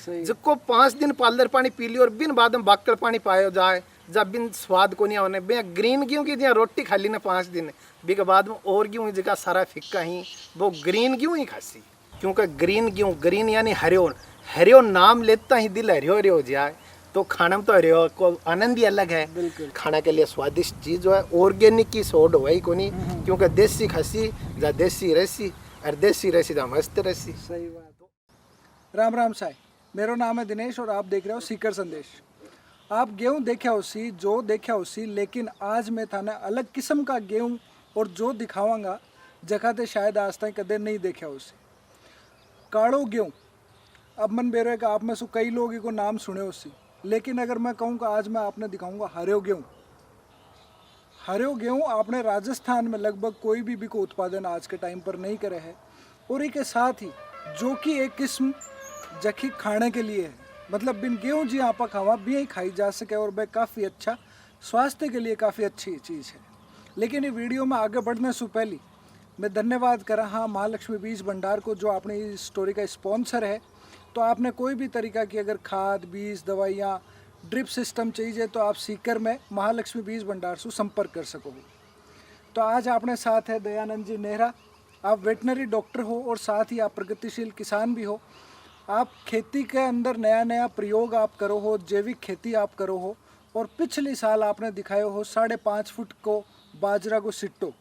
जिसको 5 दिन पालर पानी पी लियो और बिन बाद में बाकड़ पानी पायो जाए, जब बिन स्वाद को नहीं होने बे ग्रीन गेहूं की जहाँ रोटी खा ली ना 5 दिन बिके बाद में और गेहूं जगह सारा फिक्का ही वो ग्रीन गेहूं ही खासी, क्योंकि ग्रीन गेहूं ग्रीन यानी हरियो हरियो नाम लेता ही दिल हरियो हरियो हो जाए। तो खाना में तो हरियो को आनंद ही अलग है। खाना के लिए स्वादिष्ट चीज जो है ऑर्गेनिक की सोड हो ही को नहीं, क्योंकि देसी खसी जा देसी रसी और देसी रसी जा मस्त रसी। सही बात। राम राम साई, मेरा नाम है दिनेश और आप देख रहे हो सीकर संदेश। आप गेहूं देखा उसी जो देखा उसी, लेकिन आज मैं थाने अलग किस्म का गेहूं और जो दिखावांगा जगह ते शायद आज तक कदे नहीं देखा उसी। काड़ो गेहूं। अब मन बेरो का आप में से कई लोग को नाम सुने उसी, लेकिन अगर मैं कहूँ कि आज मैं आपने दिखाऊंगा हरियो गेहूं। हरियो गेहूं आपने राजस्थान में लगभग कोई भी को उत्पादन आज के टाइम पर नहीं करे है, और इसके साथ ही जो कि एक किस्म जखी खाने के लिए है, मतलब बिन गेहूं जी आप खावा भी ही खाई जा सके और वह काफ़ी अच्छा स्वास्थ्य के लिए काफ़ी अच्छी चीज़ है। लेकिन ये वीडियो में आगे बढ़ने से पहले मैं धन्यवाद करा हाँ महालक्ष्मी बीज भंडार को, जो अपनी इस स्टोरी का स्पॉन्सर है। तो आपने कोई भी तरीका की अगर खाद बीज दवाइयाँ ड्रिप सिस्टम चाहिए तो आप सीकर में महालक्ष्मी बीज भंडार से संपर्क कर सकोगे। तो आज आपने साथ है दयानंद जी नेहरा। आप वेटनरी डॉक्टर हो और साथ ही आप प्रगतिशील किसान भी हो। आप खेती के अंदर नया नया प्रयोग आप करो हो, जैविक खेती आप करो हो, और पिछले साल आपने दिखाए हो 5.5 फुट को बाजरा को सिट्टो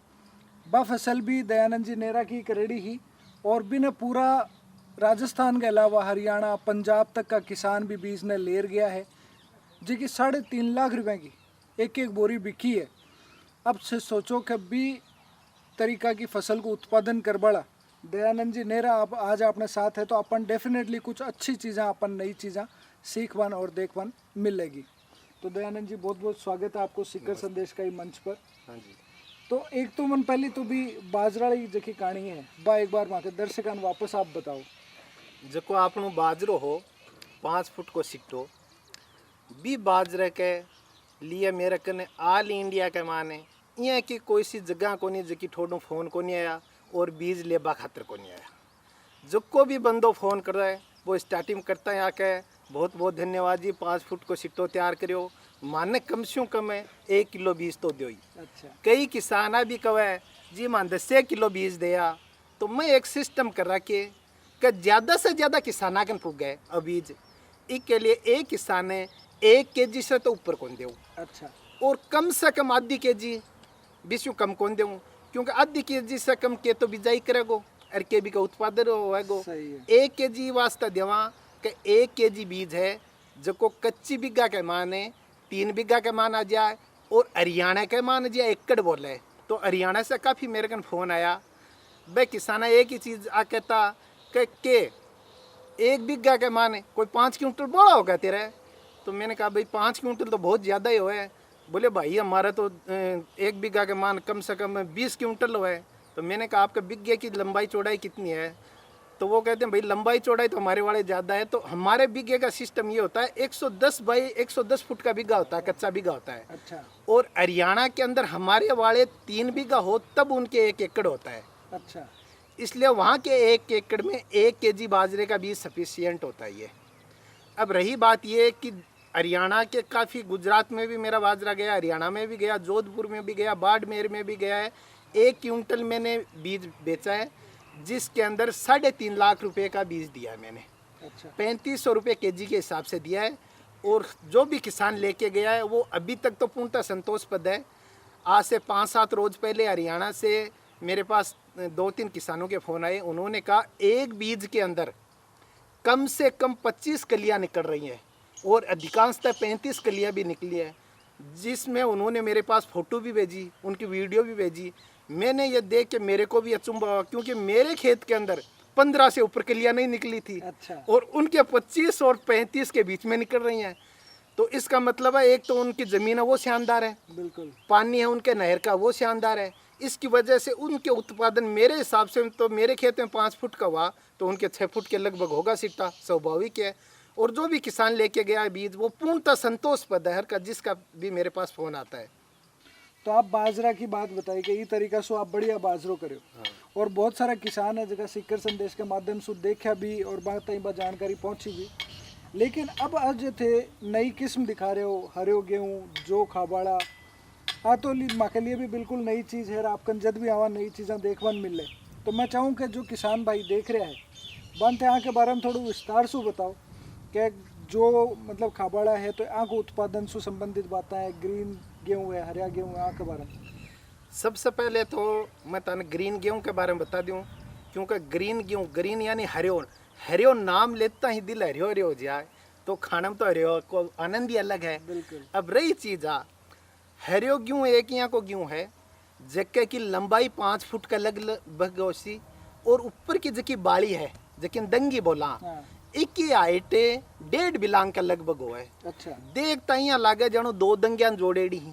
बा फसल भी दयानंद जी नेहरा की करेड़ी ही, और भी न पूरा राजस्थान के अलावा हरियाणा पंजाब तक का किसान भी बीज ने लेर गया है, जी की 3.5 लाख रुपए की एक बोरी बिकी है। अब से सोचो कि भी तरीका की फसल को उत्पादन कर बड़ा दयानंद जी नेहरा आप आज अपने साथ है, तो अपन डेफिनेटली कुछ अच्छी चीज़ें अपन नई चीज़ें सीखवान और देखवान मिलेगी। तो दयानंद जी बहुत बहुत स्वागत है आपको सीकर संदेश का ही मंच पर। हाँ जी। तो एक तो मन पहले तो भी बाजरा की जखी कहानी है बा एक बार वहाँ के दर्शकान वापस आप बताओ। जको आपनो बाजरो हो 5 फुट को सिट्टो भी बाजरे के लिए मेरे कने ऑल इंडिया के माने यहाँ की कोई सी जगह को नहीं जकी थोड़ो फ़ोन को नहीं आया और बीज लेबा खातर को नहीं आया। जो को भी बंदो फ़ोन कर रहा है वो स्टार्टिंग करता है आके बहुत बहुत धन्यवाद जी 5 फुट को सिट्टो तैयार करो, माने कम से कम है 1 किलो बीज तो दो ही। अच्छा। कई किसान भी कहे जी मान 10 किलो बीज दिया, तो मैं एक सिस्टम कर रखे कि ज़्यादा से ज़्यादा किसान कन पुग गए अब बीज इसके लिए एक किसान है 1 केजी से तो ऊपर कौन देऊँ। अच्छा। और कम से कम आधी केजी बीस कम कौन देऊँ, क्योंकि आधी केजी से कम के तो बिजाई करेगो और के भी का उत्पादन होएगो। 1 केजी वास्ते देवा कि 1 केजी बीज है जो को कच्ची बिग्गा के माने 3 बिग्गा के मान आ जाए और हरियाणा के मान जाए एकड़ बोले। तो हरियाणा से काफ़ी मेरे कन फ़ोन आया, भाई किसान एक ही चीज़ आ कहता कि 1 बिग्गा के माने कोई 5 क्विंटल बड़ा होगा तेरा। तो मैंने कहा भाई 5 क्विंटल तो बहुत ज़्यादा ही हुआ है। बोले भाई हमारा तो 1 बिग्गा के मान कम से कम 20 क्विंटल हुआ है। तो मैंने कहा आपके बिग्गे की लंबाई चौड़ाई कितनी है? तो वो कहते हैं भाई लंबाई चौड़ाई तो हमारे वाले ज़्यादा है। तो हमारे बिग्गे का सिस्टम ये होता है 110 बाई 110 फुट का बिग्गा होता है, कच्चा बिग्गा होता है। अच्छा। और हरियाणा के अंदर हमारे वाले 3 बिग्गा हो तब उनके 1 एकड़ होता है। अच्छा। इसलिए वहाँ के 1 एकड़ में 1 केजी बाजरे का बीज सफिशियंट होता है ये। अब रही बात ये कि हरियाणा के काफ़ी, गुजरात में भी मेरा बाजरा गया, हरियाणा में भी गया, जोधपुर में भी गया, बाड़मेर में भी गया है। 1 क्विंटल मैंने बीज बेचा है जिसके अंदर 3.5 लाख रुपए का बीज दिया है मैंने। अच्छा। 3500 रुपये केजी के हिसाब से दिया है। और जो भी किसान लेके गया है वो अभी तक तो पूर्णतः संतोषपद है। आज से 5-7 रोज पहले हरियाणा से मेरे पास 2-3 किसानों के फ़ोन आए। उन्होंने कहा एक बीज के अंदर कम से कम 25 कलियाँ निकल रही हैं और अधिकांशतः 35 कलियाँ भी निकली है, जिसमें उन्होंने मेरे पास फ़ोटो भी भेजी, उनकी वीडियो भी भेजी। मैंने ये देख के मेरे को भी अचंभा हुआ, क्योंकि मेरे खेत के अंदर 15 से ऊपर कलियाँ नहीं निकली थी। अच्छा। और उनके 25 और 35 के बीच में निकल रही हैं। तो इसका मतलब है एक तो उनकी ज़मीन है वो शानदार है, बिल्कुल पानी है उनके नहर का वो शानदार है। इसकी वजह से उनके उत्पादन मेरे हिसाब से तो मेरे खेत में 5 फुट का हुआ तो उनके 6 फुट के लगभग होगा सिट्टा, स्वाभाविक है। और जो भी किसान लेके गया बीज वो पूर्णतः संतोषपद है हर का, जिसका भी मेरे पास फ़ोन आता है। तो आप बाजरा की बात बताई कि ये तरीका से आप बढ़िया बाजरो करो। हाँ। और बहुत सारा किसान है जगह सीकर संदेश के माध्यम से देखा भी और बात जानकारी पहुंची भी लेकिन अब आज थे नई किस्म दिखा रहे हो, हरे गेहूँ जो खाबाड़ा हाँ, तो माँ के लिए भी बिल्कुल नई चीज़ है। आपकन जद भी आवा नई चीज़ें देखवन मिले, तो मैं चाहूँ कि जो किसान भाई देख रहे हैं बनते यहाँ के बारे में थोड़ा विस्तार से बताओ कि जो मतलब खाबाड़ा है तो यहाँ को उत्पादन से संबंधित बातें है, ग्रीन गेहूँ है, हरिया गेहूँ है, यहाँ के बारे में। सबसे पहले तो मैं तने ग्रीन गेहूं के बारे में बता दूं, क्योंकि ग्रीन गेहूं, ग्रीन यानी हरियो, हरियो नाम लेता ही दिल हरियो हरियो हो जाए, तो खाने में तो हरियो को आनंद ही अलग है। बिल्कुल। अब रही चीज़ हरियो गेहूं एक यहाँ को गेहूं है जक्के की लंबाई 5 फुट का लगभग होसी, और ऊपर की जकी बाली है जकिन दंगी बोला हाँ। एक की हाइट 1.5 बिलांग का लगभग हो है। अच्छा। देखता ही लागे जानो 2 दंगियां जोड़ेड़ी ही,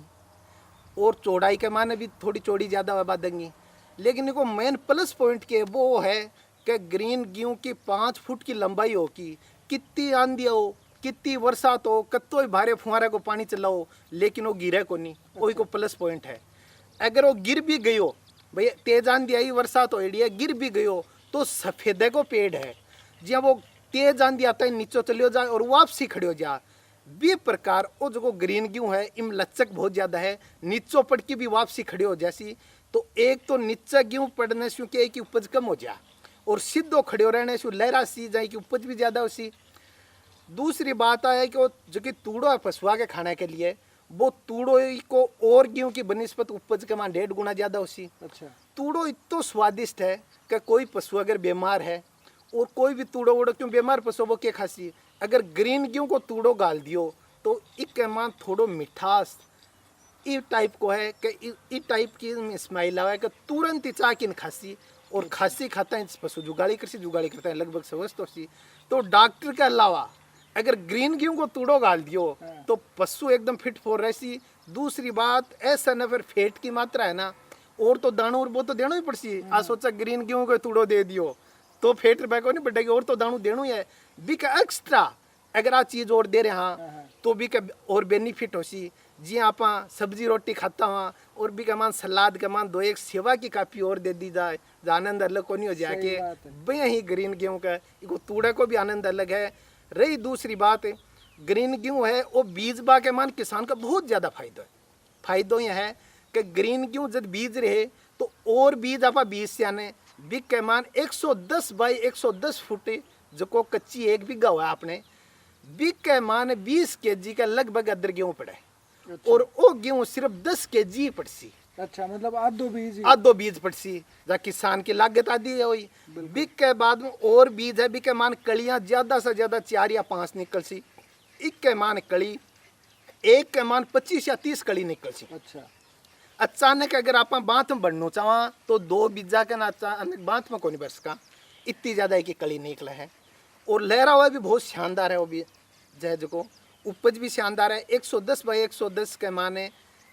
और चौड़ाई के माने भी थोड़ी चौड़ी ज़्यादा है बादंगी। लेकिन इनको मेन प्लस पॉइंट के वो है कि ग्रीन गेहूं की 5 फुट की लंबाई हो की, कितनी आंधी हो, कितनी बरसात हो, कत्तो ही भारे फुहारे को पानी चलाओ, लेकिन वो गिरे को नहीं, वही को प्लस पॉइंट है। अगर वो गिर भी गई हो, भैया तेज आंधी आई, बरसात हो रही है, गिर भी गई हो, तो सफेदे को पेड़ है जी, वो तेज आंधी आता है नीचे चलियो जाए और वापसी खड़ी हो जाए। बी प्रकार वो जो ग्रीन गेहूं है इम लचक बहुत ज़्यादा है, नीचो पड़ के भी वापसी खड़ी हो जैसी। तो एक तो नीचा गेहूं पड़ने से क्या की उपज कम हो जाए, और सीधो खड़े हो रहने से लहरा सी जाए की उपज भी ज़्यादा होसी। दूसरी बात है कि वो जो कि तूड़ो है पशुआ के खाने के लिए, वो तूड़ो को और गेहूं की बनिस्पत उपज के मान 1.5 गुना ज़्यादा होसी। अच्छा। तूड़ो इतना स्वादिष्ट है कि कोई पशु अगर बीमार है, और कोई भी तूड़ो वूड़ो क्यों बीमार पशु वो क्या खासी, अगर ग्रीन गेहूं को तूड़ो गाल दियो तो एक मान थोड़ो मिठास ई टाइप को है कि ई टाइप की स्माइल आवे कि तुरंत ही चाकिन खासी, और खासी खाता है पशु जुगाड़ी करता है लगभग समझ सी। तो डॉक्टर के अलावा अगर ग्रीन गेहूं को तूड़ो गाल दियो तो पशु एकदम फिट फोर रहसी। दूसरी बात ऐसा न फिर फेट की मात्रा है ना, और तो दाणो और वो तो देना ही पड़सी। आ सोचा ग्रीन गेहूं को तूड़ो दे दियो तो फेट रुपए को नहीं बढ़ेगी, और तो दाणु देना ही है। बी का एक्स्ट्रा अगर आ चीज और दे रहे हाँ तो बी का और बेनिफिट होसी। जी आप सब्जी रोटी खाता हुआ और भी कमान सलाद कमान दो एक सेवा की काफी और दे दी जाए, जो आनंद अलग को नहीं हो जाए कि भैया ही ग्रीन गेहूं का इको तूड़े को भी आनंद अलग है। रही दूसरी बात, ग्रीन गेहूं है वो बीज बा के मान किसान का बहुत ज़्यादा फायदा है। फायदो यह है कि ग्रीन गेहूं जब बीज रहे तो और बीज आप बीज से आने बिग के मान 110 बाई 110 फुट जो को कच्ची 1 बीघा हुआ आपने, बिग के मान 20 kg का लगभग अदर गेहूं पड़े। अच्छा। और वो गेहूं सिर्फ 10 kg पड़सी। अच्छा, मतलब आधो बीज आधो बीज पड़सी जा किसान की लागत आदि है वही। बिक के बाद में और बीज है, बिक के मान कलियां ज्यादा से ज्यादा 4 या 5 निकल सी। एक के मान कली, एक के मान 25 या 30 कली निकल सी। अच्छा। अचानक अगर आप बांथ में बढ़ना चाहवा तो 2 बीजा के ना अचानक बांथ में को नहीं बढ़ सका, इतनी ज्यादा एक कली निकला है। और लहरा हुआ भी बहुत शानदार है वो भी जय को, उपज भी शानदार है। 110 बाई 110 के माने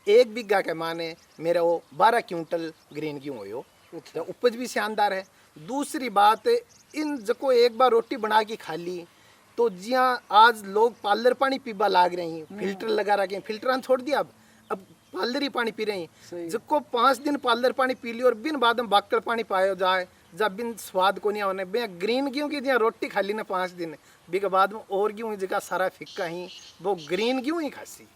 1 बीघा के माने मेरा वो 12 क्विंटल ग्रीन गेहूं हो, तो उपज भी शानदार है। दूसरी बात, इन जको एक बार रोटी बना के खा ली तो जिया आज लोग पार्लर पानी पीबा लाग रहे हैं, फिल्टर लगा रखे हैं, फिल्टर छोड़ दिया, अब पार्लर ही पानी पी रहे हैं। जिसको 5 दिन पार्लर पानी पी लियो और बिन बाद में बाकड़ पानी पायो जाए, जब बिन स्वाद को नहीं होने भैया ग्रीन गेहूं की जहाँ रोटी खा ली ना 5 दिन बी के बाद में और गेहूं जगह सारा फिक्का ही वो ग्रीन गेहूं ही खासी,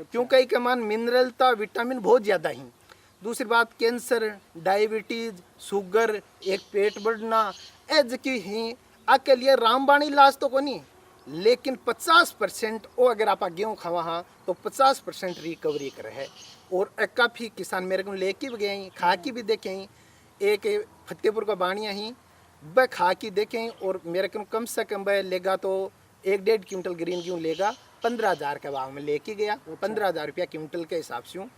क्योंकि के मान मिनरलता विटामिन बहुत ज़्यादा ही। दूसरी बात, कैंसर, डायबिटीज, शुगर, एक पेट बढ़ना एज की ही आके लिए रामबाणी इलाज तो को नहीं, लेकिन 50% वो अगर आप गेहूँ खावा हाँ तो 50% रिकवरी करे है। और काफ़ी किसान मेरे को लेके भी गए, खा की भी देखे ही, एक फतेहपुर का बाणिया ही वह खा की देखें, और मेरे को कम से कम वह लेगा तो 1-1.5 क्विंटल ग्रीन गेहूँ लेगा 15,000 के भाव में लेके गया। 15,000 रुपया क्विंटल के हिसाब से हूँ।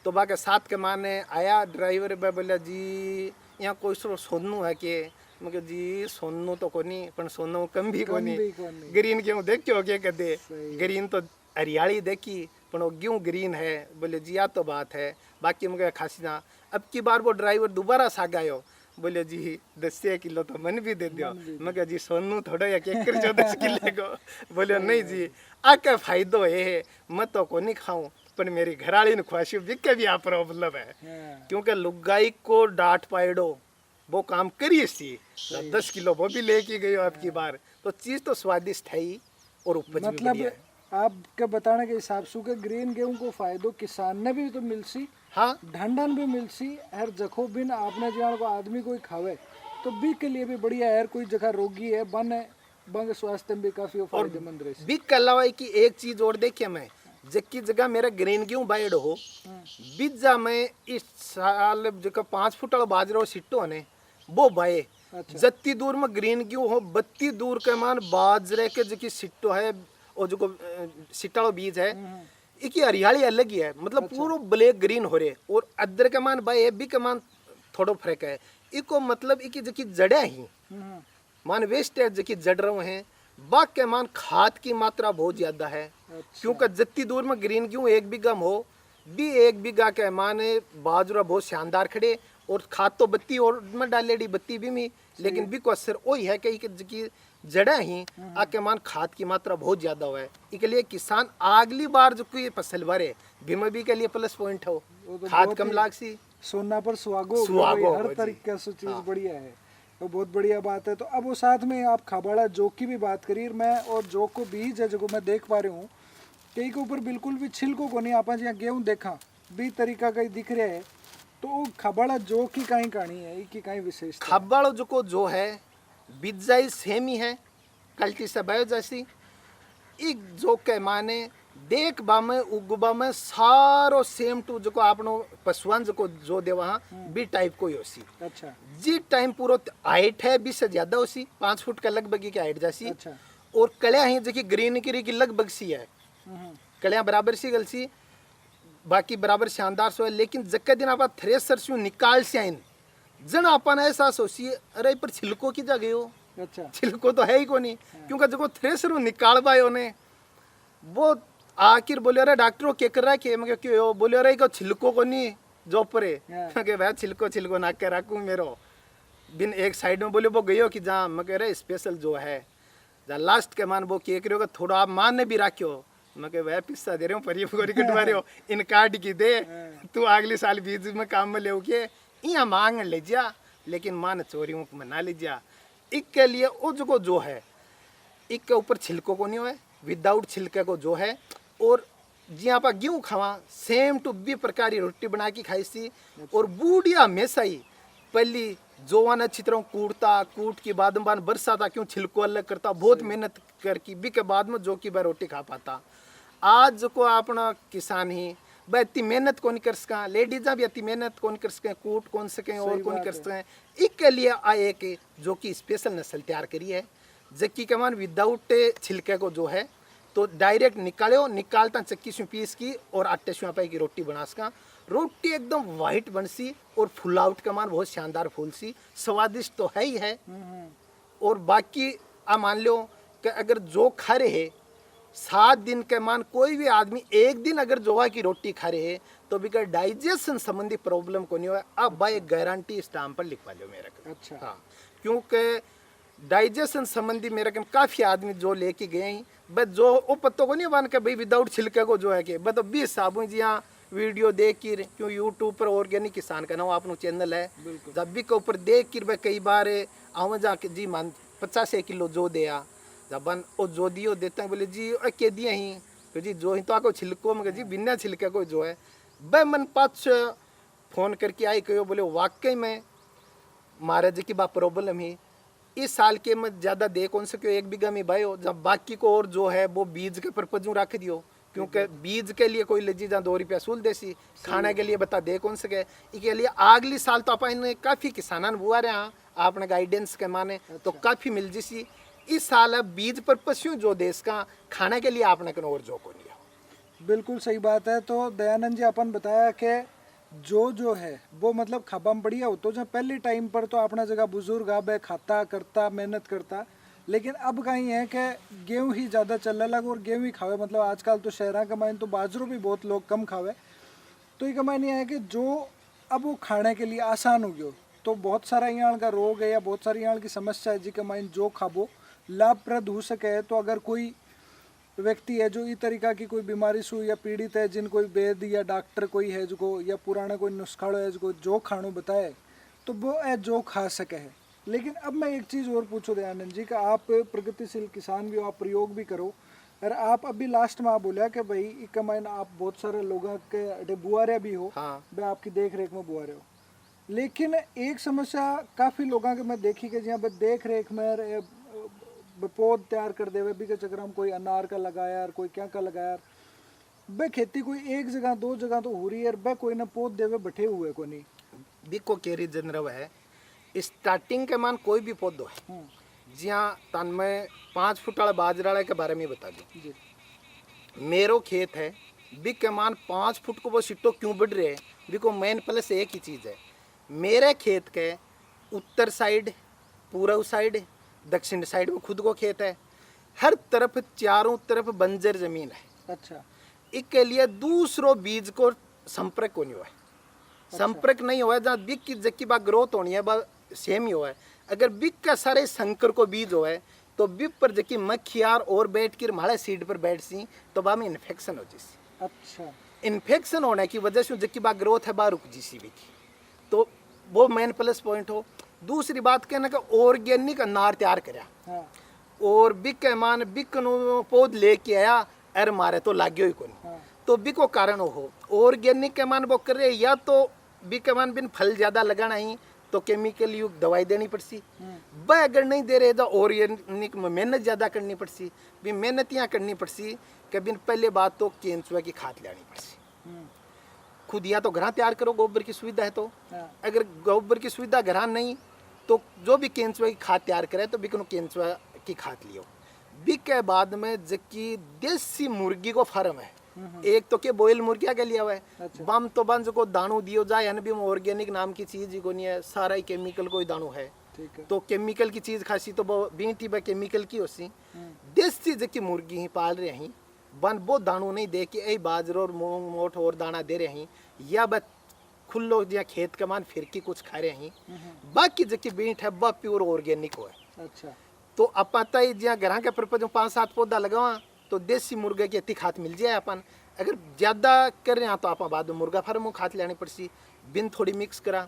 तो बाकी 7 के माने आया ड्राइवर वह बोला जी यहाँ कोई सोनू है कि मैं कहा जी सोनू तो को नहीं पर सोनू कम भी को नहीं, ग्रीन गेहूँ देखियो हो गया कदे ग्रीन तो हरियाली देखी पर वो गेहूँ ग्रीन है। बोले जी या तो बात है, बाकी मुझे खासी ना। अब की बार वो ड्राइवर दोबारा सागायो, बोले जी 10 किलो तो मन भी दे दियो। मैं कहा जी सोनू थोड़ा या के कर 14 किलो को। बोले नहीं जी आके फायदो है, मैं तो को नहीं खाऊं पर मेरी घराली ने ख्वाहिश बिके भी आप प्रॉब्लम है, क्योंकि लुगाई को डांट पाइडो वो काम करिए सी 10 किलो वो भी लेके गई आपकी बार। तो चीज़ तो स्वादिष्ट है ही, और उपज भी मतलब बढ़िया है। आपके बताने के हिसाब से के ग्रीन गेहूं को फायदो किसान ने भी तो मिलसी, हाँ ढंडन भी मिलसी, हर जखो बिन आपने जान को आदमी कोई खावे तो बी के लिए भी बढ़िया है। कोई जगह रोगी है बन बंग स्वास्थ्य में भी काफी फायदेमंद रहे। बिक के अलावा की एक चीज और देखिए, मैं जबकि जगह मेरा ग्रीन गेहूं बाइड हो बीजा में इस साल जो 5 फुट वाला बाजरा सिट्टो ने वो बाए अच्छा। जत्ती दूर में ग्रीन गेहूं हो बत्ती दूर के मान बाजरे के जो की सिट्टो है और जो सिट्टा वाला बीज है इसकी हरियाली अलग ही है, मतलब पूरा ब्लैक ग्रीन हो रहे। और अदर के मान बाए बी के मान थोड़ा फर्क है। इको मतलब इकी जो की जड़े ही मान वेस्टेज जो की जड़ रहे हैं बाग के मान खाद की मात्रा बहुत ज्यादा है। क्योंकि जितनी दूर में ग्रीन गेहूं 1 बीघा में हो भी 1 बीघा के माने बाजरा बहुत शानदार खड़े और खाद तो बत्ती और में डालेडी बत्ती भी में, लेकिन भी को असर वही है कि जड़ा ही आके मान खाद की मात्रा बहुत ज्यादा हुआ है। इसके लिए किसान अगली बार जो कोई फसल भरे बीमा भी के लिए प्लस पॉइंट हो, खाद कम लाग सी सोना पर सुहागो सुहागो हर जी। तरीके से चीज बढ़िया है, तो बहुत बढ़िया बात है। तो अब वो साथ में आप खाबाड़ा जोक की भी बात करी, मैं और जोक को बीज है जो मैं देख पा रही हूँ कई के ऊपर बिल्कुल भी छिलको को नहीं आप जहाँ गेहूँ देखा भी तरीका का ही दिख रहा है। तो खाबाड़ा जोक की कहीं कहानी है, की कहीं विशेषता है? खब्बाड़ो जो है बिजाई सेम ही है कल्टी से भयो जैसी एक जो के माने देख बा में उगबा में सारो सेम टू जो आपनो पशुआन जो दे वहाँ बी टाइप को ही होसी। अच्छा जी टाइम पूरा हाइट है 20 से ज्यादा होसी 5 फुट का लगभग की हाइट जैसी। अच्छा और कलिया ही जो कि ग्रीन की लगभग सी है, कलिया बराबर सी गलसी बाकी बराबर शानदार सो है। लेकिन जक्का दिन आप थ्रेसर से निकाल से आइन जन अपन ऐसा सोची अरे पर छिलको की जगह हो, अच्छा छिलको तो है ही को नहीं। क्योंकि जो थ्रेसर निकाल पाए उन्हें वो आखिर बोले अरे डॉक्टर क्या कर रहा है कि मैं क्यों बोले अरे को छिलको को नहीं जो परे कि भाई छिलको ना के रखूँ मेरो बिन एक साइड में बोले वो गयो कि जहाँ मैं कह रहे स्पेशल जो है जहाँ लास्ट के मान वो केक रहे हो थोड़ा आप मान ने भी रखो मैं कह वह पिस्सा दे रहे हो परियो गोरी कटवा रहे हो इन काट की दे तू अगले साल बीज में काम में ले के यहाँ मांग ले जा, लेकिन मान चोरियों को मना लीजिए। इसके लिए वो जो है इसके ऊपर छिलको को नहीं है विदाउट छिलके को जो है। और जी आप गेहूँ खावा सेम टू बी प्रकार की रोटी बना के खाई सी। और बूढ़िया हमेशा ही पहली जोवान अच्छी तरह कूट के बाद में बरसाता क्यों छिलको अलग करता बहुत मेहनत करके भी के बाद में जो कि वह रोटी खा पाता। आज को अपना किसान ही वह इतनी मेहनत कौन कर सका, लेडीजा भी इतनी मेहनत कौन कर सकें कूट कौन सकें और कौन कर सकें। इसके लिए आए कि जो कि स्पेशल नस्ल तैयार करी है जक्की के मान विदाउट छिलके को जो है तो डायरेक्ट निकालता चक्की से पीस की और आटे से पाई की रोटी बना सका। रोटी एकदम वाइट बनसी और फुल आउट का मान बहुत शानदार फूल सी स्वादिष्ट तो है ही है। और बाकी आ मान लो कि अगर जो खा रहे 7 दिन के मान कोई भी आदमी एक दिन अगर जोवा की रोटी खा रहे तो भी डाइजेशन संबंधी प्रॉब्लम को नहीं हुआ। अब भाई गारंटी स्टाम्प पर लिखवा लो मेरे को। अच्छा हाँ क्योंकि डाइजेशन संबंधी मेरे कन काफ़ी आदमी जो लेके गए हैं बस जो वो पत्तों को नहीं बन के भाई विदाउट छिलके को जो है कि बस 20 साबुन जी हाँ वीडियो देख कर क्यों यूट्यूब पर ऑर्गेनिक किसान का ना आपनो चैनल है जब भी के ऊपर देख कर भाई कई बार आव जाके जी मान 50 किलो जो दिया जब बन वो जो दियो देते हैं बोले जी के दिए ही तो जी जो ही तो आपको छिलको में जी बिना छिलके को जो है भाई मन 5 फोन करके आई कहो बोले वाकई में महाराज जी की बात प्रॉब्लम ही इस साल के में ज़्यादा दे कौन सके 1 बीघा में भाई हो जब बाकी को और जो है वो बीज के पर्पज में रख दियो। क्योंकि बीज के लिए कोई लजी जहाँ 2 रुपया सूल देसी खाने के लिए बता दे कौन सके। इसके लिए अगली साल तो अपन काफ़ी किसानन बुआ रहे हैं आपने गाइडेंस के माने तो काफ़ी मिल जिसी इस साल अब बीज पर्पज जो देश का खाने के लिए आपने कहीं और जो को लिया। बिल्कुल सही बात है। तो दयानंद जी अपन बताया कि जो है वो मतलब खबाम बढ़िया हो तो जब पहले टाइम पर तो अपना जगह बुजुर्ग आबे खाता करता मेहनत करता, लेकिन अब कहीं है कि गेहूं ही ज़्यादा चलने लगा और गेहूं ही खावे। मतलब आजकल तो शहर का माइन तो बाजरों भी बहुत लोग कम खावे। तो ये कमाई नहीं है कि जो अब वो खाने के लिए आसान हो गया तो बहुत सारा यहाँ का रोग है या बहुत सारी यहाँ की समस्या है जी कमाइन जो खाबो लाभप्रद हो सके। तो अगर कोई व्यक्ति है जो इस तरीका की कोई बीमारी से या पीड़ित है जिन कोई वैद्य या डॉक्टर कोई है जो या पुराना कोई नुस्खाड़ो है जो खाणो बताए तो वो जो खा सके है। लेकिन अब मैं एक चीज़ और पूछो दयानंद जी, का आप प्रगतिशील किसान भी हो, आप प्रयोग भी करो, और आप अभी लास्ट में आप बोला कि भाई एक कमाइन आप बहुत सारे लोगों के अडे बुआरे भी हो, हाँ वह आपकी देख रेख में बुआरे हो। लेकिन एक समस्या काफ़ी लोगों के मैं देखी कि जहाँ पर देख रेख में पौध तैयार कर दे भी के चक्कर में कोई अनार का लगाया और कोई क्या का लगाया, बे खेती कोई एक जगह दो जगह तो हो रही है, बे कोई ना पौध देवे बैठे हुए को नहीं। बिको केरी जनरव है स्टार्टिंग के मान कोई भी पौधो है जहाँ तन में 5 फुट वाला बाजरा के बारे में बता दूँ। जी मेरो खेत है बिक के मान 5 फुट को वो सिट्टो क्यों बढ़ रहे हैं, बिको मेन प्लस एक ही चीज़ है, मेरे खेत के उत्तर साइड, पूर्व साइड, दक्षिण साइड में खुद को खेत है, हर तरफ चारों तरफ बंजर जमीन है। अच्छा इसके लिए दूसरों बीज को संपर्क को नहीं हुआ है। संपर्क नहीं हुआ है, जहाँ बिक की जबकि बात ग्रोथ होनी है बा सेम ही हुआ है। अगर बिक का सारे संकर को बीज हुआ है तो बिक पर जबकि मक्खियार और बैठ कर माड़े सीड पर बैठ सी तो बा में इन्फेक्शन हो जिसी। अच्छा इन्फेक्शन होने की वजह से जबकि बात ग्रोथ है बा रुक जिसी भी की, तो वो मेन प्लस पॉइंट हो। दूसरी बात कहना कि ऑर्गेनिक अनार तैयार करा हाँ और बिक मान बिक पौध लेके आया अरे मारे तो लाग्यो ही कोनी, हाँ तो बिको कारण हो ऑर्गेनिक के मान वो कर रहे, या तो बिक के मान बिन फल ज्यादा लगाना ही तो केमिकल युक्त दवाई देनी पड़सी, वह अगर नहीं दे रहे तो ऑर्गेनिक में मेहनत ज्यादा करनी पड़सी, भी मेहनत यहाँ करनी पड़सी कि बिन पहले बात तो केंचुआ की खाद लेनी पड़सी। खुद या तो घर तैयार करो गोबर की सुविधा है तो, हाँ अगर गोबर की सुविधा घर नहीं तो जो भी केंचुआ की खाद तैयार करे तो बिकनो केंचुआ की खाद लियो। बिक के बाद में जबकि देसी मुर्गी को फार्म है, एक तो के बॉयल मुर्गिया के लिया हुआ है, अच्छा। बम तो बंज को दाणु दियो जाए, यानी भी ऑर्गेनिक नाम की चीज ही को नहीं है, सारा ही केमिकल को ही दाणु है। ठीक है तो केमिकल की चीज खासी तो वो बींटी बा केमिकल की होसी, देसी जबकि मुर्गी ही पाल रहे हैं बन वो दाणु नहीं दे के यही बाजरो और मूंग मोठ और दाना दे रहे हैं, या बस खुल्लो या खेत के मान फिर की कुछ खा रहे हैं, बाकी जबकि बींट है वह प्योर ऑर्गेनिक हो है। अच्छा तो अपता ही जहाँ घर के पर्पज में 5-7 पौधा लगावा तो देसी मुर्गे की अति खाद मिल जाए अपन। अगर ज़्यादा कर रहे हैं तो आप बाद में मुर्गा फार्म में खाद लेनी पड़सी, बिन थोड़ी मिक्स करा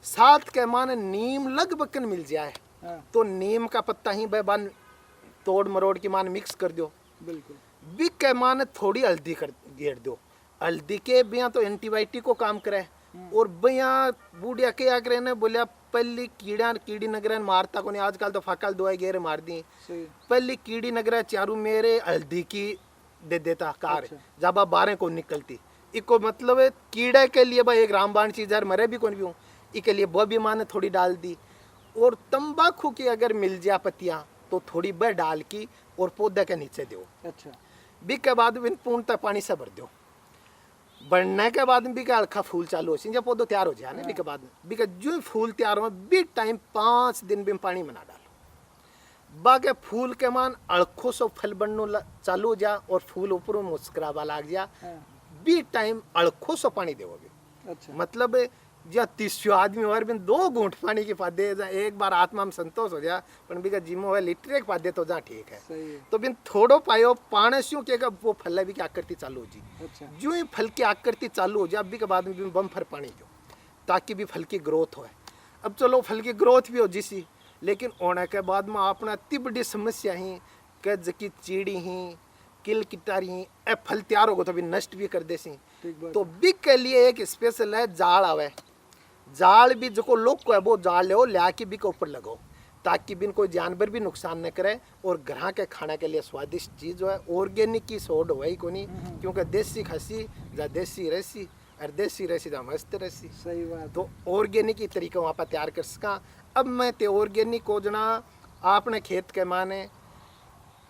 साथ के मान नीम लगभग मिल जाए हाँ तो नीम का पत्ता ही बन तोड़ मरोड़ की मान मिक्स कर दो, बिल्कुल बिक के मान थोड़ी हल्दी कर घेर दो, हल्दी के बिया तो एंटीबायोटिक को काम करे, और बिया बूढ़िया के आ करे ने बोलिया पहली कीड़ा कीड़ी नगर मारता को नहीं, आजकल तो फकल दवाई घेर मार दी, सही पहली कीड़ी नगर चारू मेरे हल्दी की दे देता कार अच्छा। जब आप 12 को निकलती इको मतलब है कीड़े के लिए भाई एक रामबाण चीज है मरे भी कौन भी हूँ इसके लिए वह भी माने थोड़ी डाल दी, और तंबाकू की अगर मिल जाए पत्तियां तो थोड़ी बह डाल की और पौधे के नीचे दो, अच्छा बिक के बाद भी पूर्णतः पानी से भर दो, बढ़ने के बाद भी हल्का फूल चालू हो जब पौधो तैयार हो जाए ना, बिक बाद बिक जो फूल तैयार हो बी टाइम 5 दिन भी पानी में ना डालो, बाके फूल के मान अड़खो सो फल बनने चालू हो जा और फूल ऊपर मुस्कुरावा लाग जा, हाँ बी टाइम अड़खो सो पानी देवोगे, अच्छा मतलब जहाँ 30 आदमी और बिन 2 घूंट पानी के पादे जहाँ एक बार आत्मा में संतोष हो जा पर बिका जिमो है लीटर एक पादे तो जहाँ ठीक है, सही है तो बिन थोड़ो पायो पाने स्यों के वो फल भी की आकृति चालू हो जी, अच्छा जो ही फल की आकृति चालू हो जाए अभी के बाद में भी बम फर पानी दो ताकि भी फल की ग्रोथ हो। अब चलो फल की ग्रोथ भी हो जिसी, लेकिन होने के बाद में अपना इतनी बड़ी समस्या ही कि जकी चीड़ी ही किल किटारी ही ए फल तैयार होगा तो भी नष्ट भी कर देसी, ठीक बात तो बिक के लिए एक स्पेशल है जाल आवे, जाल भी जो लोग को है वो जाल ले लिया के बिक ऊपर लगाओ ताकि बिन कोई जानवर भी नुकसान न करे, और ग्राहक के खाने के लिए स्वादिष्ट चीज़ जो है ऑर्गेनिक की सोड हो ही को नहीं, क्योंकि देसी खसी जा देसी रसी और देसी रसी जा मस्त रसी, सही बात तो ऑर्गेनिक ही तरीका वहाँ पर तैयार कर सका। अब मैं ते ऑर्गेनिक को जना आपने खेत के माने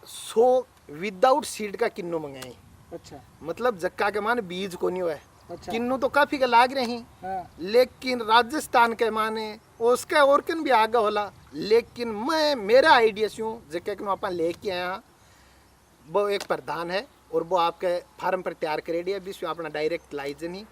100 विदाउट सीड का किन्नू मंगाई, अच्छा मतलब जक्का के माने बीज को नहीं हुआ है, अच्छा किन्नू तो काफी का लाग रही, हाँ लेकिन राजस्थान के माने उसका ऑर्गन भी आगे होला, लेकिन मैं मेरा आइडिया से हूँ जक्के के अपन लेके आया, वो एक प्रधान है और वो आपके फार्म पर तैयार करेडी है, बीच में अपना डायरेक्ट लाइजन ही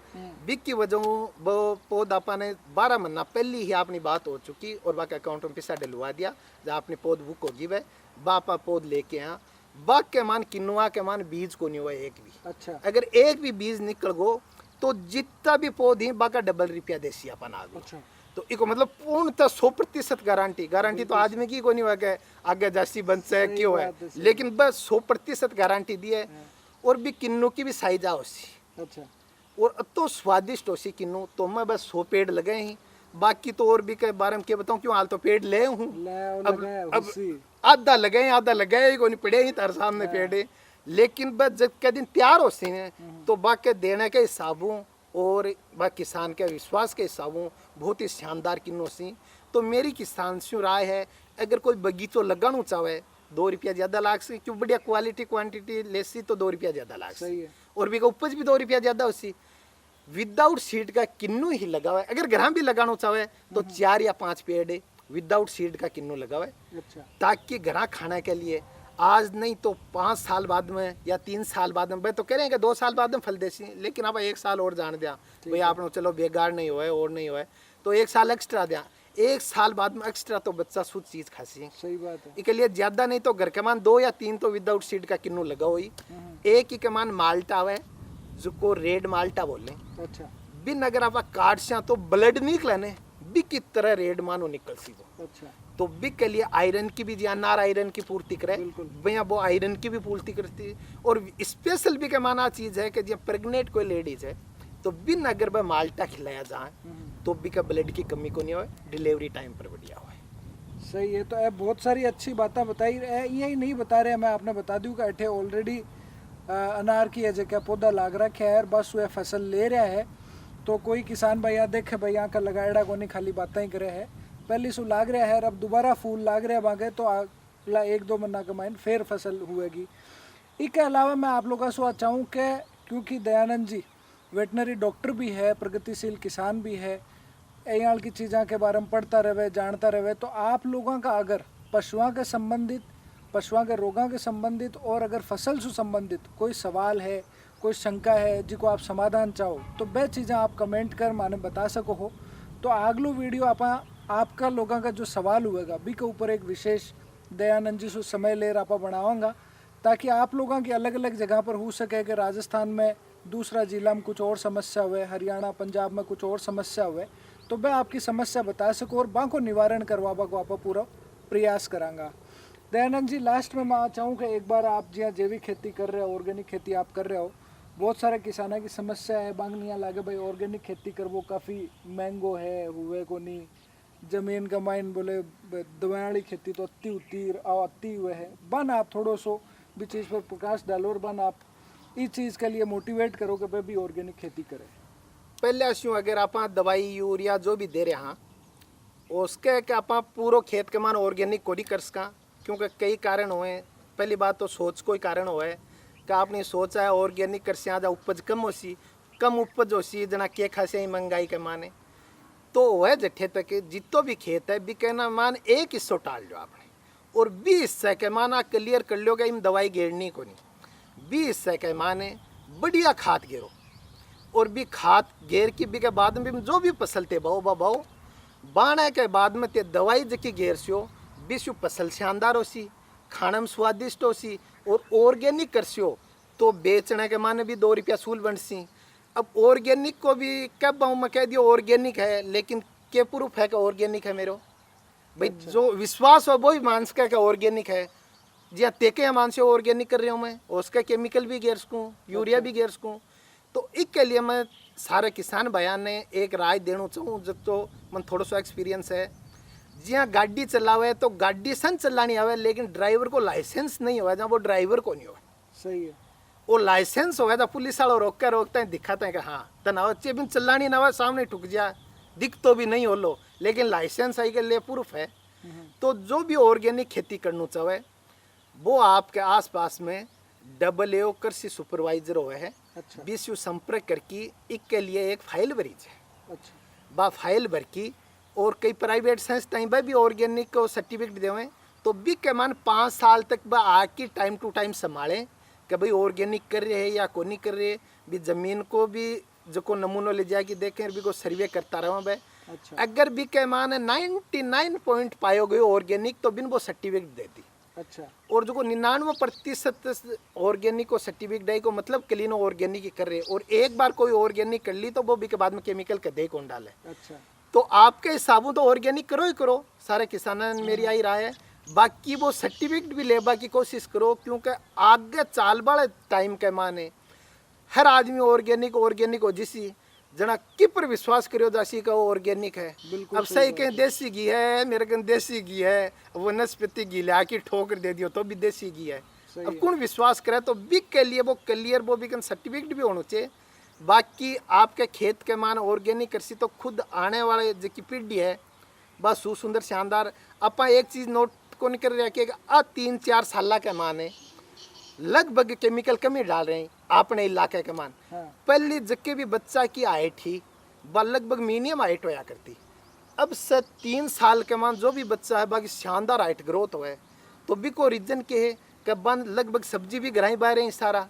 बिक की वजह वो पौध अपने 12 महीना पहले ही अपनी बात हो चुकी और बाकी अकाउंट में पैसा डलवा दिया, जहाँ अपनी पौध बुक होगी वह बापा पौध लेके आया, बाग के मान किन्नुआ के मान बीज को नहीं हुआ एक भी, अच्छा अगर एक भी बीज निकल गो तो जितना भी पौध ही बाका डबल रुपया देसी अपन आ गो, अच्छा तो इको मतलब पूर्णतः 100% गारंटी तो आदमी की को नहीं हुआ कि आगे जासी बन से क्यों है, लेकिन बस 100% गारंटी दी है। और भी किन्नू की भी साइज आ उसी, अच्छा और तो स्वादिष्ट होसी किन्नू। तो मैं बस 100 पेड़ लगे ही, बाकी तो और भी के बारे में क्या बताऊं, क्यों हाल तो पेड़ ले हूँ। अब आधा लगे ही को नहीं पड़े ही तार सामने पेड़ है। लेकिन बस जब के दिन तैयार हो सी तो बाकी देने के हिसाबों और बा किसान के विश्वास के हिसाबों बहुत ही शानदार किन्नू सी। तो मेरी किसान से राय है, अगर कोई बगीचो लगाना चाहे 2 रुपया ज़्यादा लाग सी, क्यों बढ़िया क्वालिटी क्वांटिटी ले सी तो 2 रुपया ज़्यादा लाग सी, और भी का उपज भी 2 रुपया ज़्यादा हो सी। विदाउट सीड का किन्नू ही लगा हुआ है। अगर घर भी लगाना चाहे तो 4 या 5 पेड़ विदाउट सीड का किन्नू लगा हुआ है, ताकि घर खाने के लिए आज नहीं तो 5 साल बाद में या 3 साल बाद में, तो कह रहे हैं कि 2 साल बाद में फल देसी, लेकिन अब 1 साल और जान दिया भाई आपने, चलो बेकार नहीं हुआ और नहीं हुआ तो 1 साल एक्स्ट्रा दिया। 1 साल बाद में एक्स्ट्रा तो बच्चा शुद्ध चीज खासी। सही बात है। इसके लिए ज्यादा नहीं तो घर के मान 2 या 3 तो विदाउट सीड का किन्नू लगा हुई। एक ही के मान माल्टा है जिसको रेड माल्टा बोले। अच्छा बिन अगर आप काट से तो ब्लड निकले बी की तरह रेड मानो निकल सी वो। अच्छा तो बी के लिए आयरन की भी जानदार आयरन की पूर्ति करे भैया, वो आयरन की भी पूर्ति करती। और स्पेशल भी के माना चीज है कि जब प्रेग्नेंट कोई लेडीज है तो बिन अगर वह माल्टा खिलाया जाए तो भी का ब्लड की कमी को नहीं हो, डिलीवरी टाइम पर बढ़िया हो। सही है। तो बहुत सारी अच्छी बातें बताई, यही नहीं बता रहे मैं आपने बता दूँ कि अठे ऑलरेडी अनार की जगह पौधा लाग रखा है और बस वह फसल ले रहा है। तो कोई किसान भैया देखे भैया का लगाएड़ा को नहीं, खाली बातें ही करे है। पहली सु लाग रहा है, अब दोबारा फूल लाग रहा है बागे तो अगला 1-2 महीना के माइन फिर फसल हुएगी। इसके अलावा मैं आप लोगों से चाहूँ कि क्योंकि दयानंद जी वेटनरी डॉक्टर भी है, प्रगतिशील किसान भी है, यहाँ की चीज़ों के बारे में पढ़ता रहे जानता रहे, तो आप लोगों का अगर पशुओं के संबंधित, पशुओं के रोगों के संबंधित और अगर फसल से संबंधित कोई सवाल है, कोई शंका है जिसको आप समाधान चाहो तो वह चीज़ें आप कमेंट कर माने बता सको हो। तो अगलो वीडियो आपका लोगों का जो सवाल हुएगा बी के ऊपर एक विशेष दयानंद जी से समय ले आप बनावांगा, ताकि आप लोगों की अलग अलग जगह पर हो सके कि राजस्थान में दूसरा जिला में कुछ और समस्या हुए, हरियाणा पंजाब में कुछ और समस्या हुए, तो मैं आपकी समस्या बता सकूँ और बाँ को निवारण करवा को आप पूरा प्रयास करांगा। दयानंद जी लास्ट में मैं चाहूँ कि एक बार आप जी जैविक खेती कर रहे हो, ऑर्गेनिक खेती आप कर रहे हो, बहुत सारे किसानों की समस्या है, बांगनियाँ लागे भाई ऑर्गेनिक खेती कर वो काफ़ी महंगो है, हुए को नहीं, जमीन का माइन बोले दवाई खेती तो अति हुए है। बन आप थोड़ो सो भी चीज़ पर प्रकाश डालो और बन आप इस चीज़ के लिए मोटिवेट करो कि भाई भी ऑर्गेनिक खेती करें। पहले असू अगर आप दवाई यूरिया जो भी दे रहे हाँ उसके कि आप पूरा खेत के मान ऑर्गेनिक को नहीं कर सका, क्योंकि कई कारण हुए। पहली बात तो सोच कोई कारण हुए कि आपने सोचा है ऑर्गेनिक कर से आजा उपज कम हो सी, कम उपज हो सी जना के खासे ही महंगाई के माने तो वह जट्ठे तक जितो भी खेत है भी कहना मान एक हिस्सो टाल लो आपने और 20 हिस्सा के माना क्लियर कर लोगे इन दवाई गेरनी को नहीं, 20 हिस्सा के माने बढ़िया खाद गेरो और भी खाद गेर की भी के बाद में भी जो भी फसल थे भाव बाने के बाद में ते दवाई जकी गेर सियो विश्व फसल शानदार हो सी, खाने में स्वादिष्ट हो सी और ऑर्गेनिक कर सियो तो बेचने के माने भी 2 रुपया सूल बन सी। अब ऑर्गेनिक को भी कब मैं कह दियो ऑर्गेनिक है, लेकिन क्या प्रूफ है कि ऑर्गेनिक है मेरो भाई? अच्छा। जो विश्वास हो वो ही मानस का ऑर्गेनिक है, जी तेके मान से ऑर्गेनिक कर रही हूँ मैं, उसका केमिकल भी गेर सकूँ, यूरिया भी गेर सकूँ। तो इसके लिए मैं सारे किसान भाइयों ने एक राय देना चाहूँ जब तो मन थोड़ा सा एक्सपीरियंस है। जी हाँ गाड़ी चलावे तो गाड़ी सन चलानी आवे, लेकिन ड्राइवर को लाइसेंस नहीं हुआ जहाँ वो ड्राइवर को नहीं हुआ। सही है। वो लाइसेंस हो गया था पुलिस वालों रोकता है दिखाते हैं कि हाँ तनाव अच्छे बिन चलानी ना सामने ठुक जा दिख तो भी नहीं हो लो, लेकिन लाइसेंस आई के लिए प्रूफ है। तो जो भी ऑर्गेनिक खेती करना चाहे वो आपके आसपास में AAO कृषि सुपरवाइजर हुए है। अच्छा। बीस संपर्क करके इसके लिए एक फाइल भरी है। अच्छा। बा फाइल भर की और कई प्राइवेट संस्थाएं भी ऑर्गेनिक को सर्टिफिकेट देवें तो भी के मान 5 साल तक बा आके टाइम टू टाइम संभालें कि भाई ऑर्गेनिक कर रहे हैं या को नहीं कर रहे, भी जमीन को भी जो को नमूना ले जाके देखें भी को सर्वे करता रहा भाई। अच्छा। अगर भी के मान 99 पॉइंट पायो गए ऑर्गेनिक तो बिन वो सर्टिफिकेट देती। अच्छा। और जो को 99% ऑर्गेनिक को सर्टिफिकेट दे को मतलब क्लीनो ऑर्गेनिक ही कर रहे, और एक बार कोई ऑर्गेनिक कर ली तो वो भी के बाद में केमिकल के दे कौन डाले। अच्छा। तो आपके हिसाबों तो ऑर्गेनिक करो ही करो, सारे किसानों ने मेरी आई राय है। बाकी वो सर्टिफिकेट भी लेबा की कोशिश करो, क्योंकि आगे चाल वाले टाइम के माने हर आदमी ऑर्गेनिक हो जिसी जना कि पर विश्वास करो जासी का वो ऑर्गेनिक है। बिल्कुल अब सही कहें देसी घी है, मेरे कन देसी घी है, वो वनस्पति घी ला के ठोकर दे दियो तो भी देसी घी है। अब कौन विश्वास करे, तो बिक के लिए वो क्लियर वो भी सर्टिफिकेट भी होना चाहिए। बाकी आपके खेत के मान ऑर्गेनिक कृषि तो खुद आने वाले जो की पीढ़ी है बस सुंदर शानदार। आप एक चीज़ नोट को नहीं कर रहे कि 3-4 साल के माने लगभग केमिकल कम ही डाल रहे हैं अपने इलाके के मान। हाँ। पहले जबकि भी बच्चा की हाइट ही लगभग मीडियम हाइट होया करती, अब से 3 साल के मान जो भी बच्चा है बाकी शानदार हाइट ग्रोथ हुआ है। तो भी को रीजन के है कि बन लगभग सब्जी भी घराई बा रहे हैं सारा,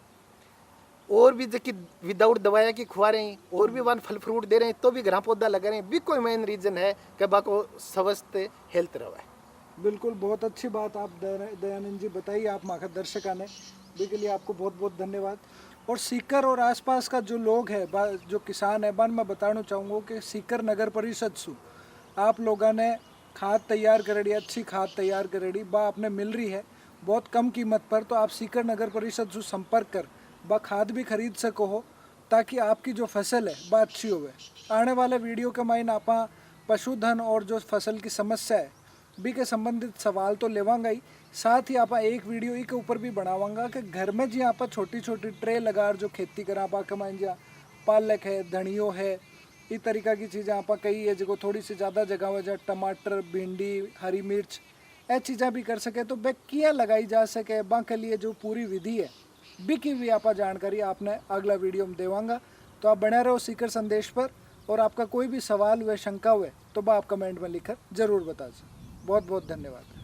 और भी जबकि विदाउट दवाया की खुआ रहे हैं, और भी वन फल फ्रूट दे रहे हैं तो भी घरा पौधा लगा रहे हैं। भी कोई मेन रीजन है कि बाको स्वस्थ हेल्थ रहा है। बिल्कुल, बहुत अच्छी बात आप दयानंद जी बताइए आप मार्गदर्शक ने, के लिए आपको बहुत बहुत धन्यवाद। और सीकर और आसपास का जो लोग है जो किसान है बन मैं बताना चाहूँगा कि सीकर नगर परिषद सु आप लोगों ने खाद तैयार करेड़ी, अच्छी खाद तैयार करेड़ी बा आपने मिल रही है बहुत कम कीमत पर। तो आप सीकर नगर परिषद से संपर्क कर बा खाद भी खरीद सको हो, ताकि आपकी जो फसल है वह अच्छी होवे। आने वाले वीडियो के माइन आप पशुधन और जो फसल की समस्या है बी के संबंधित सवाल तो लेवांगा ही, साथ ही आप एक वीडियो के ऊपर भी बनावांगा कि घर में जी आप छोटी छोटी ट्रे लगा जो खेती करा पा कमाइन जा पालक है, धनियो है, इस तरीका की चीज़ें आप कई है जो थोड़ी सी ज़्यादा जगह हो जाए, टमाटर, भिंडी, हरी मिर्च ये चीज़ें भी कर सके तो वे किया लगाई जा सके बा के लिए जो पूरी विधि है बी की भी आप जानकारी आपने अगला वीडियो में देवांगा। तो आप बने रहो सीकर संदेश पर, और आपका कोई भी सवाल हुए, शंका हुए तो बा आप कमेंट में लिखकर ज़रूर बता दें। बहुत बहुत धन्यवाद।